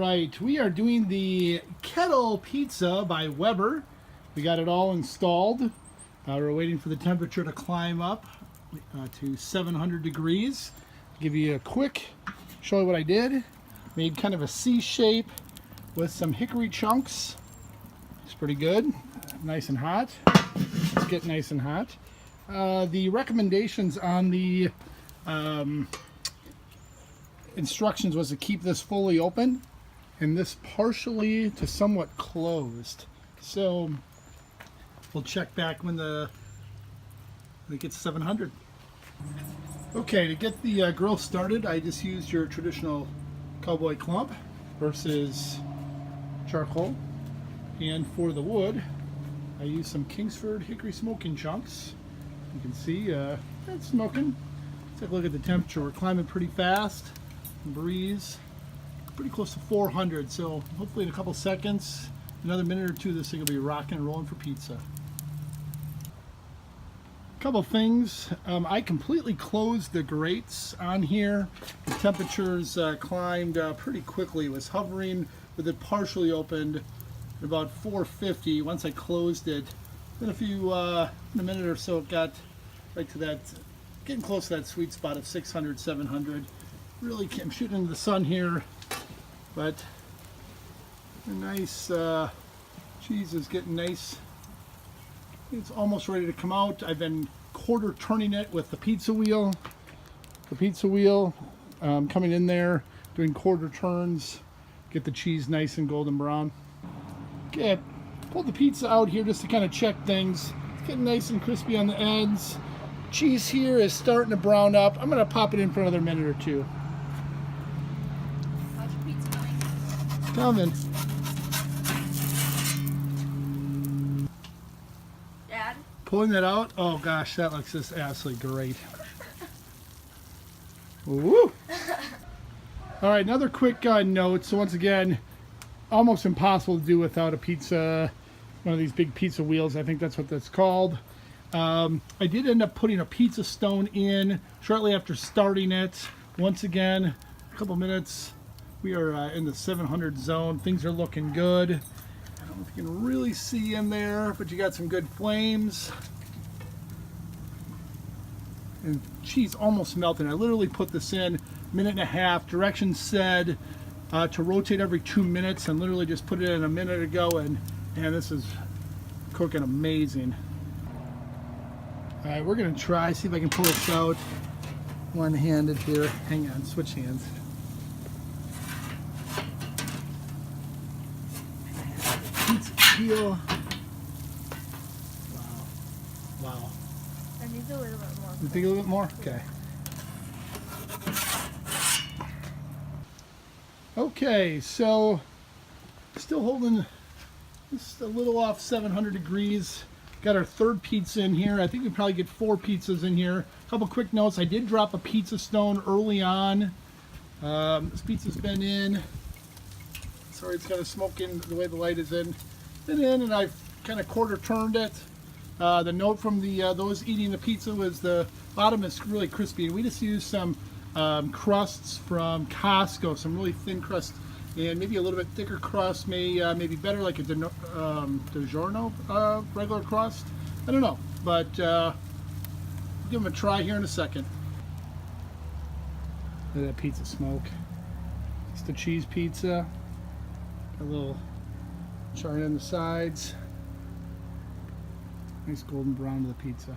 right, we are doing the Kettle Pizza by Weber. We got it all installed. We're waiting for the temperature to climb up to 700 degrees. Give you a quick show you what I did. Made kind of a C shape with some hickory chunks. It's pretty good. Nice and hot. Let's get nice and hot. The recommendations on the instructions was to keep this fully open and this partially to somewhat closed. So we'll check back when it gets 700. Okay, to get the grill started, I just used your traditional cowboy clump versus charcoal. And for the wood, I used some Kingsford hickory smoking chunks. You can see it's smoking. Take a look at the temperature. We're climbing pretty fast. Breeze pretty close to 400, so hopefully in a couple seconds, another minute or two, this thing will be rocking and rolling for pizza. Couple things. I completely closed the grates on here. The temperatures climbed pretty quickly. It was hovering with it partially opened at about 450. Once I closed it, then in a minute or so, it got right to that, getting close to that sweet spot of 600, 700. Really, I'm shooting into the sun here, but a nice cheese is getting nice. It's almost ready to come out. I've been quarter turning it with the pizza wheel. The pizza wheel coming in there, doing quarter turns, get the cheese nice and golden brown. Okay, pulled the pizza out here just to kind of check things. It's getting nice and crispy on the ends. Cheese here is starting to brown up. I'm gonna pop it in for another minute or two. How's your pizza going? Coming. Dad? Pulling that out. Oh gosh, that looks just absolutely great. Woo! All right, another quick note. So once again, almost impossible to do without a pizza, one of these big pizza wheels. I think that's what that's called. I did end up putting a pizza stone in shortly after starting it. Once again, a couple minutes. We are in the 700 zone. Things are looking good. I don't know if you can really see in there, but you got some good flames. And cheese almost melted. I literally put this in a minute and a half. Directions said to rotate every 2 minutes, and literally just put it in a minute ago, and this is cooking amazing. All right, we're gonna try, see if I can pull this out one-handed here. Hang on, switch hands. Pizza peel. Wow. Wow. I need a little bit more. You think a little bit more? Okay. Okay, so still holding just a little off 700 degrees. Got our third pizza in here. I think we probably get 4 pizzas in here. A couple quick notes. I did drop a pizza stone early on. This pizza's been in. Sorry, it's kind of smoking the way the light is in. Been in, and I've kind of quarter turned it. The note from those eating the pizza was the bottom is really crispy. And we just used some crusts from Costco, some really thin crust, and maybe a little bit thicker crust maybe better, like a DiGiorno regular crust. I don't know, but we'll give them a try here in a second. Look at that pizza smoke. It's the cheese pizza. A little charring on the sides. Nice golden brown to the pizza.